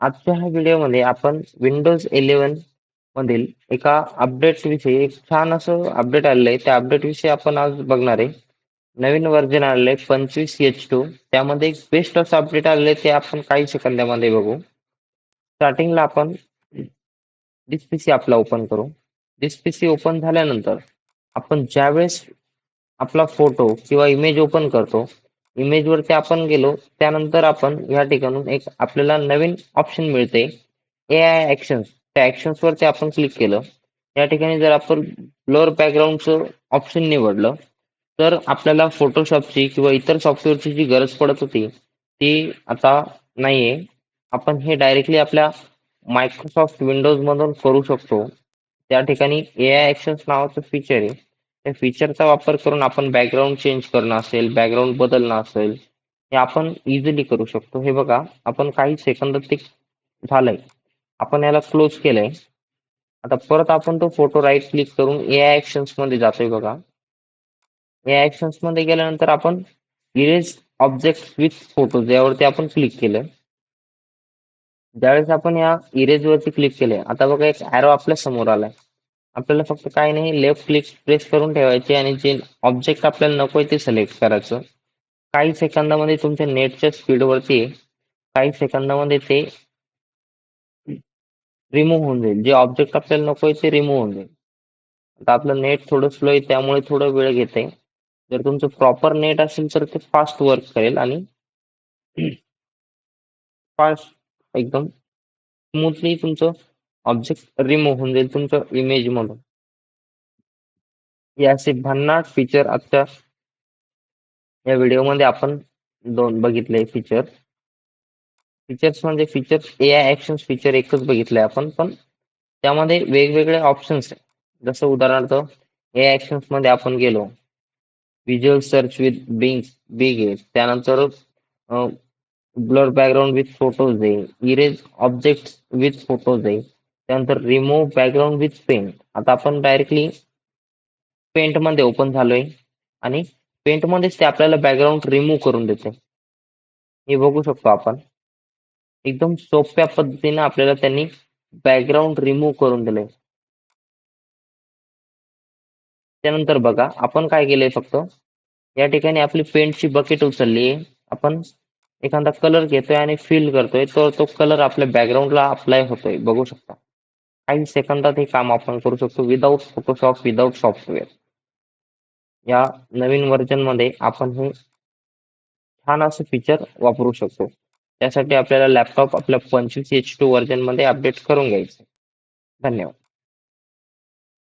आजच्या ह्या व्हिडिओमध्ये आपण विंडोज 11 मधील एका अपडेट विषयी एक छान असं अपडेट आलेलं आहे. त्या अपडेट विषयी आपण आज बघणार आहे. नवीन व्हर्जन आलेलं आहे 25H2. त्यामध्ये एक बेस्ट असं अपडेट आलेलं आहे, ते आपण काही सेकंदामध्ये बघू. स्टार्टिंगला आपण दिस पीसी आपला ओपन करू. दिस पीसी ओपन झाल्यानंतर आपण ज्यावेळेस आपला फोटो किंवा इमेज ओपन करतो, इमेज वरती आपण गेलो, त्यानंतर आपण या ठिकाणून एक आपल्याला नवीन ऑप्शन मिळते एआय ऍक्शन्स. त्या ऍक्शन्स वरती आपण क्लिक केलं. या ठिकाणी जर आपण ब्लर बॅकग्राऊंडचं ऑप्शन निवडलं, तर आपल्याला फोटोशॉपची किंवा इतर सॉफ्टवेअरची जी गरज पडत होती, ती आता नाहीये. आपण हे डायरेक्टली आपल्या मायक्रोसॉफ्ट विंडोज मधून करू शकतो. त्या ठिकाणी एआय ऍक्शन्स नावाचं फीचर आहे. त्या फीचरचा वापर करून आपण बॅकग्राऊंड चेंज करणं असेल, बॅकग्राऊंड बदलणं असेल, हे आपण इझिली करू शकतो. हे बघा, आपण काही सेकंदात ते झालंय. आपण याला क्लोज केलंय. आता परत आपण तो फोटो राईट क्लिक करून एआय ऍक्शन्स मध्ये जातोय बघा. एआय ऍक्शन्स मध्ये गेल्यानंतर आपण इरेज ऑब्जेक्ट विथ फोटोज यावरती आपण क्लिक केलं. ज्यावेळेस आपण या इरेज वरती क्लिक केले, आता बघा एक ॲरो आपल्या समोर आलाय. आपल्याला फक्त काय नाही, लेफ्ट क्लिक प्रेस करून ठेवायचे आणि जे ऑब्जेक्ट आपल्याला नकोय ते सिलेक्ट करायचं. काही सेकंदामध्ये तुमच्या नेटच्या स्पीडवरती काही सेकंदामध्ये ते रिमूव्ह होऊन जाईल. जे ऑब्जेक्ट आपल्याला नकोय ते रिमूव्ह होऊन जाईल. आता आपलं नेट थोडं स्लो आहे, त्यामुळे थोडं वेळ घेते. जर तुमचं प्रॉपर नेट असेल तर ते फास्ट वर्क करेल आणि फास्ट एकदम स्मूथली तुमचं ऑब्जेक्ट रिमूव्ह होऊन जाईल तुमच्या इमेज मधून. हे असे भन्नाट फीचर आजच्या या व्हिडिओमध्ये आपण दोन बघितले फीचर. फीचर्स म्हणजे फीचर्स एआय ऍक्शन्स फीचर एकच बघितलंय आपण, पण त्यामध्ये वेगवेगळे ऑप्शन्स आहेत. जसं उदाहरणार्थ एआय ऍक्शन्स मध्ये आपण गेलो, व्हिज्युअल सर्च विथ बिग आहे. त्यानंतर ब्लर बॅकग्राऊंड विथ फोटोज आहे, इरेज ऑब्जेक्ट विथ फोटोज आहे. त्यानंतर रिमूव्ह बॅकग्राऊंड विथ पेंट. आता आपण डायरेक्टली पेंट मध्ये ओपन झालोय आणि पेंट मध्येच ते आपल्याला बॅकग्राऊंड रिमूव्ह करून देते. हे बघू शकतो आपण. एकदम सोप्या पद्धतीने आपल्याला त्यांनी बॅकग्राऊंड रिमूव्ह करून दिलंय. त्यानंतर बघा, आपण काय केलंय, फक्त या ठिकाणी आपली पेंटची बकेट उचलली आहे. आपण एखादा कलर घेतोय आणि फिल करतोय, तर तो कलर आपल्या बॅकग्राऊंडला अप्लाय होतोय. बघू शकता. काही सेकंदात हे काम आपण करू शकतो विदाऊट फोटोशॉप, विदाऊट सॉफ्टवेअर. या नवीन व्हर्जन मध्ये आपण हे छान असं फीचर वापरू शकतो. त्यासाठी आपल्याला लॅपटॉप आपल्या 25H2 व्हर्जन मध्ये अपडेट करून घ्यायचं. धन्यवाद.